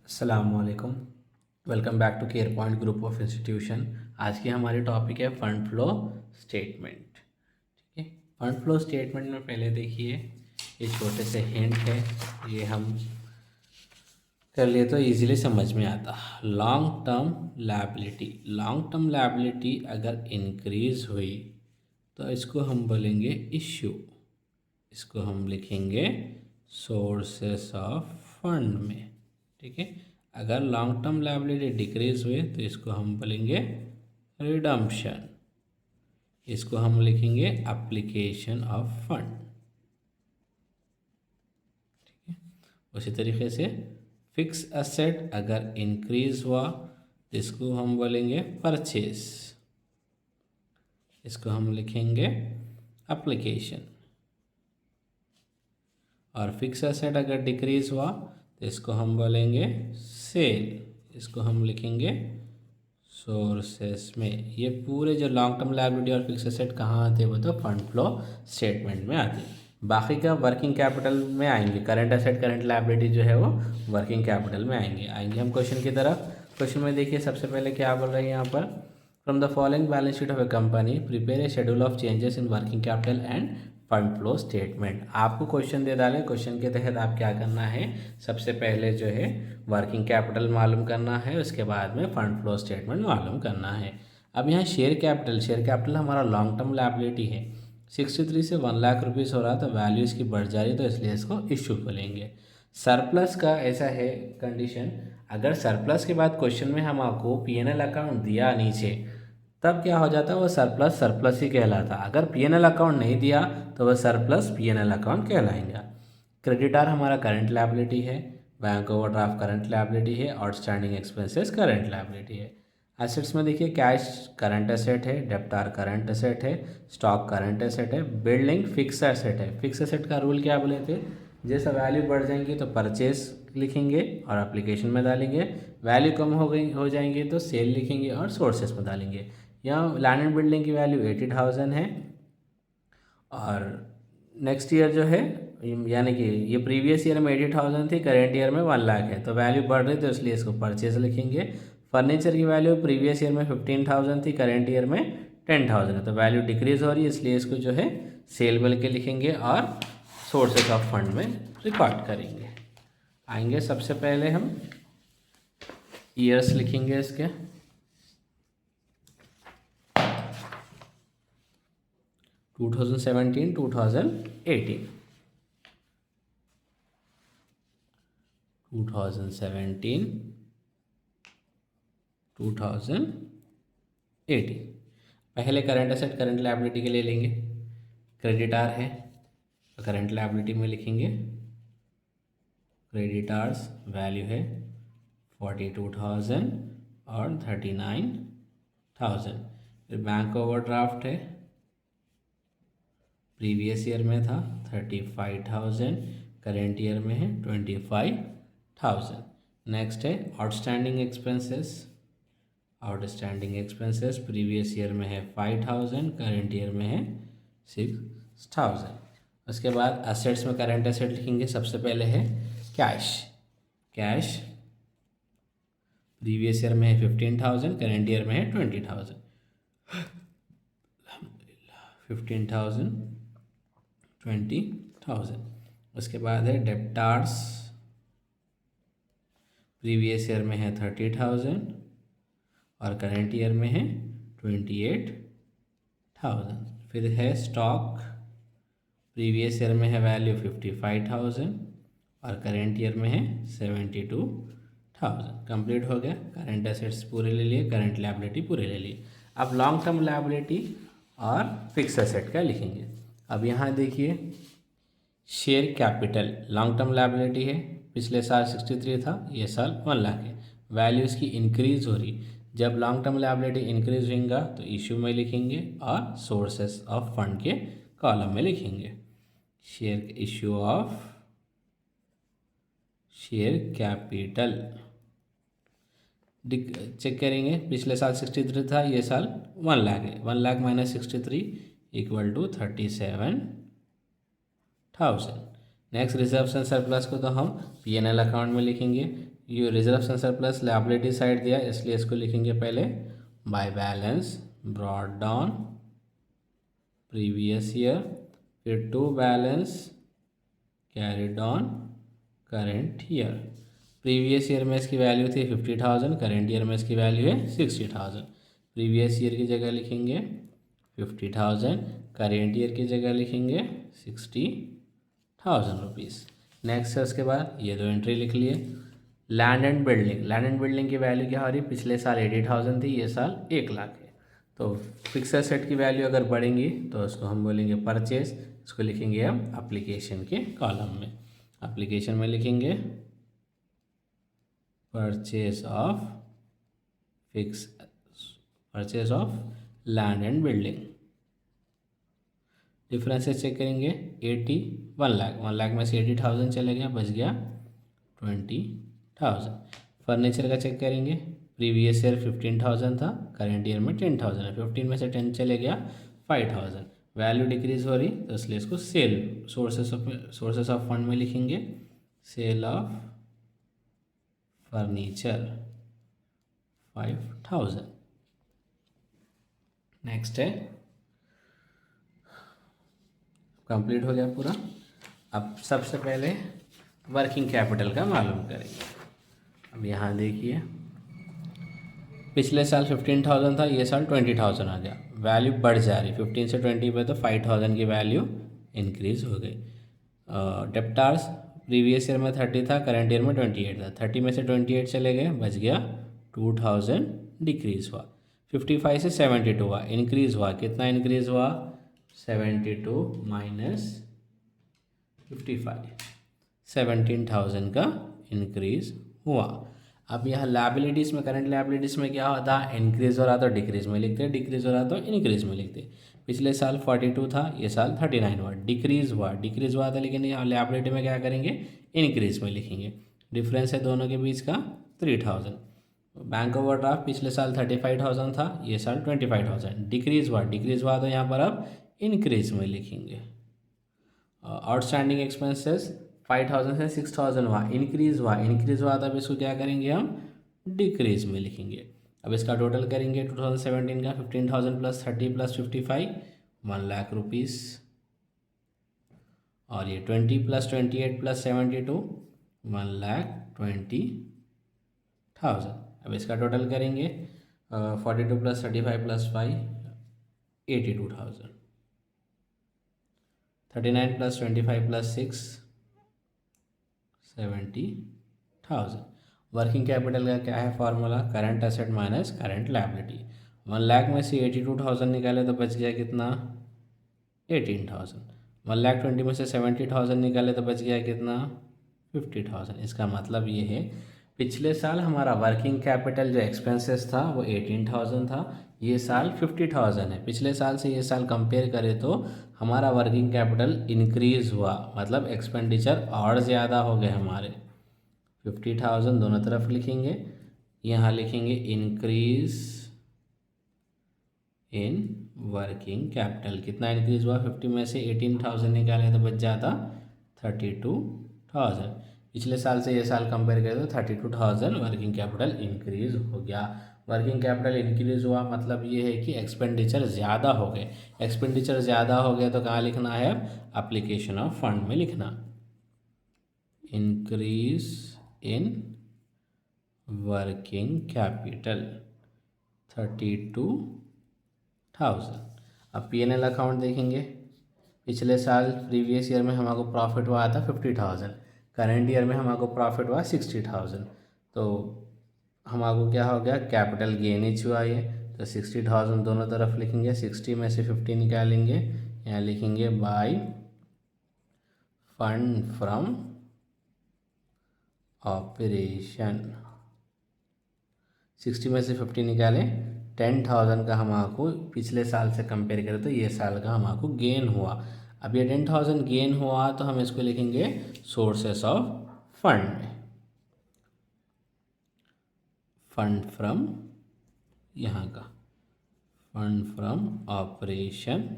अस्सलामुअलैकुम। Welcome back to Care Point group of institution. आज की हमारी टॉपिक है फंड फ्लो स्टेटमेंट। ठीक है, फंड फ्लो स्टेटमेंट में पहले देखिए ये छोटे से हिंट है, ये हम कर लिए तो इजीली समझ में आता। लॉन्ग टर्म लायबिलिटी अगर इंक्रीज हुई तो इसको हम बोलेंगे इश्यू। इसको हम लिखेंगे सोर्सेस ऑफ फंड में। ठीक है, अगर लॉन्ग टर्म लायबिलिटी डिक्रीज हुए तो इसको हम बोलेंगे रिडम्पशन। इसको हम लिखेंगे एप्लीकेशन ऑफ फंड। ठीक है, उसी तरीके से फिक्स एसेट अगर इंक्रीज हुआ तो इसको हम बोलेंगे परचेज। इसको हम लिखेंगे एप्लीकेशन। और फिक्स एसेट अगर डिक्रीज हुआ तो इसको हम बोलेंगे सेल। इसको हम लिखेंगे सोर्सेस में। ये पूरे जो लॉन्ग टर्म लायबिलिटी और फिक्स एसेट कहाँ आते हैं वो तो फंड फ्लो स्टेटमेंट में आते हैं। बाकी का वर्किंग कैपिटल में आएंगे। करंट एसेट करंट लायबिलिटी जो है वो वर्किंग कैपिटल में आएंगे हम क्वेश्चन की तरफ। क्वेश्चन में देखिए सबसे पहले क्या बोल रहे हैं यहाँ पर, from the following balance sheet of A company prepare a schedule of changes in working capital end fund flow statement. आपको क्वेश्चन दे डालें, क्वेश्चन के तहत आप क्या करना है, सबसे पहले जो है वर्किंग कैपिटल मालूम करना है, उसके बाद में फंड फ्लो स्टेटमेंट मालूम करना है। अब यहाँ शेयर कैपिटल हमारा लॉन्ग टर्म लायबिलिटी है। 63 से 1 लाख रुपीज़ हो रहा तो वैल्यू इसकी बढ़ जा रही तो इसलिए इसको इश्यू बोलेंगे। सरप्लस का ऐसा है कंडीशन, अगर सरप्लस के बाद क्वेश्चन में हम आपको पीएनएल अकाउंट दिया नीचे तब क्या हो जाता है, वो सरप्लस ही कहलाता। अगर पीएनएल अकाउंट नहीं दिया तो वह सरप्लस पीएनएल अकाउंट कहलाएगा। क्रेडिटार हमारा करंट लायबिलिटी है, बैंक ओवरड्राफ्ट करंट लायबिलिटी है, आउटस्टैंडिंग एक्सपेंसेस करंट लायबिलिटी है। एसेट्स में देखिए कैश करंट एसेट है, डेप्टार करंट एसेट है, स्टॉक करंट एसेट है, बिल्डिंग फिक्स एसेट है। फिक्स एसेट का रूल क्या बोले थे, जैसा वैल्यू बढ़ जाएंगी तो परचेज लिखेंगे और एप्लीकेशन में डालेंगे, वैल्यू कम हो जाएंगे तो सेल लिखेंगे और सोर्सेस में डालेंगे। यहाँ लैंड एंड बिल्डिंग की वैल्यू 80,000 है और नेक्स्ट ईयर जो है यानी कि ये प्रीवियस ईयर में 80,000 थी, करेंट ईयर में 1 लाख है तो वैल्यू बढ़ रही तो इसलिए इसको परचेज लिखेंगे। फर्नीचर की वैल्यू प्रीवियस ईयर में 15,000 थी, करेंट ईयर में 10,000 है तो वैल्यू डिक्रीज हो रही है इसलिए इसको जो है सेल बोल के लिखेंगे और सोर्सेस ऑफ फंड में रिकॉर्ड करेंगे। आएंगे सबसे पहले हम ईयर्स लिखेंगे इसके 2017 2018 2017 2018। पहले करंट एसेट करंट लायबिलिटी के लिए लेंगे। क्रेडिटार है तो करंट लायबिलिटी में लिखेंगे क्रेडिटार्स वैल्यू है 42,000 और 39,000। फिर बैंक ओवरड्राफ्ट है, प्रीवियस ईयर में था 35,000, करेंट ईयर में है 25,000। नेक्स्ट है आउटस्टैंडिंग एक्सपेंसेस प्रीवियस ईयर में है 5,000, करेंट ईयर में है 6,000। उसके बाद एसेट्स में करंट एसेट लिखेंगे। सबसे पहले है कैश प्रीवियस ईयर में है 15,000, करेंट ईयर में है 20,000। 15,000 20,000। उसके बाद है डेप्टार्स, प्रीवियस ईयर में है 30,000 और करेंट ईयर में है 28,000। फिर है स्टॉक, प्रीवियस ईयर में है वैल्यू 55,000 और करेंट ईयर में है 72,000। कंप्लीट हो गया, करंट एसेट्स पूरे ले लिए, करंट लायबिलिटी पूरे ले लिए। अब लॉन्ग टर्म लायबिलिटी और फिक्स एसेट का लिखेंगे। अब यहाँ देखिए share capital long term liability है, पिछले साल 63 था, ये साल 1 लाख है, वैल्यू इसकी इंक्रीज हो रही। जब लॉन्ग टर्म लायबिलिटी इंक्रीज होगा तो इश्यू में लिखेंगे और सोर्सेस ऑफ फंड के कॉलम में लिखेंगे। Share issue of share capital check करेंगे, पिछले साल 63 था, ये साल 1 लाख है, 1 lakh minus 63 equal to 37,000। Next reserves and surplus को तो हम पीएनएल अकाउंट में लिखेंगे। ये रिजर्व सरप्लस लायबिलिटी साइड दिया, इसलिए इसको लिखेंगे पहले by balance brought down previous year, फिर to balance carried on current year. Previous year में इसकी वैल्यू थी 50,000, करेंट ईयर में इसकी वैल्यू है 60,000। प्रीवियस ईयर की जगह लिखेंगे 50,000, करेंट ईयर की जगह लिखेंगे 60,000 रुपीज़। नेक्स्ट है उसके बाद ये दो एंट्री लिख लिए। Land and building, land and building की वैल्यू क्या हो रही है, पिछले साल 80,000 थी, ये साल 1,00,000 है। तो फिक्स एसेट की वैल्यू अगर बढ़ेंगी तो उसको हम बोलेंगे परचेज, इसको लिखेंगे हम एप्लीकेशन के कॉलम में। एप्लीकेशन में लिखेंगे purchase of land and building. Differences check करेंगे, 80 1,00,000, 1,00,000 में से 80,000 चले गया, बच गया 20,000। फर्नीचर का चेक करेंगे, प्रीवियस ईयर 15,000 था, करेंट ईयर में 10,000 है, 15 में से 10 चले गया 5,000। वैल्यू डिक्रीज हो रही तो इसलिए इसको सेल सोर्सेस ऑफ फंड में लिखेंगे सेल ऑफ फर्नीचर 5,000। नेक्स्ट है, कंप्लीट हो गया पूरा। अब सबसे पहले वर्किंग कैपिटल का मालूम करेंगे। अब यहाँ देखिए, पिछले साल 15,000 था, ये साल 20,000 आ गया, वैल्यू बढ़ जा रही, 15 से 20 पे तो 5,000 की वैल्यू इंक्रीज हो गई। डेप्टार्स प्रीवियस ईयर में 30 था, करेंट ईयर में 28 था, 30 में से 28 चले गए, बच गया 2,000 डिक्रीज हुआ। 55 से 72 हुआ, इंक्रीज हुआ, कितना इंक्रीज हुआ, 72 माइनस 55, 17,000 का इंक्रीज हुआ। अब यहाँ लायबिलिटीज़ में, करंट लायबिलिटीज़ में क्या होता है, इंक्रीज हो रहा तो डिक्रीज में लिखते, डिक्रीज हो रहा तो इंक्रीज में लिखते। पिछले साल 42 था, ये साल 39 हुआ, डिक्रीज हुआ था, लेकिन यहाँ लायबिलिटी में क्या करेंगे, इंक्रीज में लिखेंगे। डिफरेंस है दोनों के बीच का 3,000। बैंक ओवरड्राफ्ट पिछले साल 35,000 था, ये साल 25,000, डिक्रीज हुआ तो यहाँ पर अब इंक्रीज में लिखेंगे। आउटस्टैंडिंग एक्सपेंसेस 5,000 से 6,000 हुआ, इंक्रीज हुआ तब इसको क्या करेंगे, हम डिक्रीज में लिखेंगे। अब इसका टोटल करेंगे 2017 का, 15,000 प्लस 30 प्लस 55, 1,00,000 रुपीज़, और ये 20 प्लस 28 प्लस 72, 1,20,000। अब इसका टोटल करेंगे 42 plus 35 plus 5, 82,000, 39 plus 25 plus 6, 70,000। Working capital का क्या है formula, current asset minus current liability. 1,00,000 में से 82,000 निकाले तो बच गया कितना, 18,000। 1,20,000 में से 70,000 निकाले तो बच गया कितना, 50,000। इसका मतलब ये है, पिछले साल हमारा वर्किंग कैपिटल जो एक्सपेंसेस था वो 18,000 था, ये साल 50,000 है। पिछले साल से ये साल कंपेयर करें तो हमारा वर्किंग कैपिटल इंक्रीज हुआ, मतलब एक्सपेंडिचर और ज़्यादा हो गए हमारे। 50,000 दोनों तरफ लिखेंगे, यहाँ लिखेंगे इंक्रीज इन वर्किंग कैपिटल। कितना इंक्रीज हुआ, 50 में से 18,000 निकाले तो बच जाता 32,000। पिछले साल से ये साल कंपेयर करें तो 32,000 वर्किंग कैपिटल इंक्रीज हो गया। वर्किंग कैपिटल इंक्रीज हुआ मतलब ये है कि एक्सपेंडिचर ज़्यादा हो गए। एक्सपेंडिचर ज़्यादा हो गया तो कहाँ लिखना है, एप्लीकेशन ऑफ फंड में लिखना, इंक्रीज इन वर्किंग कैपिटल 32,000। अब P&L अकाउंट देखेंगे, पिछले साल प्रीवियस ईयर में हमारे प्रॉफिट हुआ था 50,000, करेंट ईयर में हमारे प्रॉफिट हुआ 60,000, तो हमारे क्या हो गया, कैपिटल गेन ही हुआ ये, तो 60,000 दोनों तरफ लिखेंगे, 60 में से 50 निकालेंगे, यहाँ लिखेंगे बाय फंड फ्रॉम ऑपरेशन। 60 में से 50 निकालें, 10,000 का हमारे पिछले साल से कंपेयर करें तो ये साल का हमारे गेन हुआ। अब ये 10,000 गेन हुआ तो हम इसको लिखेंगे sources of fund, fund from, यहाँ का फंड फ्रॉम ऑपरेशन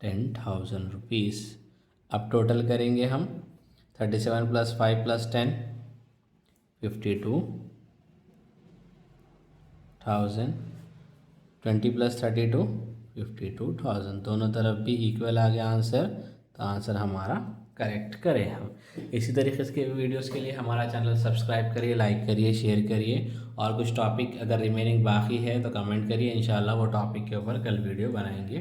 10,000 रुपीज़। अब टोटल करेंगे हम, 37 + 5 + 10 52,000, 20 + 32 52,000। दोनों तरफ भी इक्वल आ गया आंसर, तो आंसर हमारा करेक्ट करें हम। इसी तरीके के वीडियोस के लिए हमारा चैनल सब्सक्राइब करिए, लाइक करिए, शेयर करिए। और कुछ टॉपिक अगर रिमेनिंग बाकी है तो कमेंट करिए, इंशाल्लाह वो टॉपिक के ऊपर कल वीडियो बनाएंगे।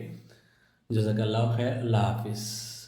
जज़ाकल्लाह खैर, अल्लाह हाफिज़।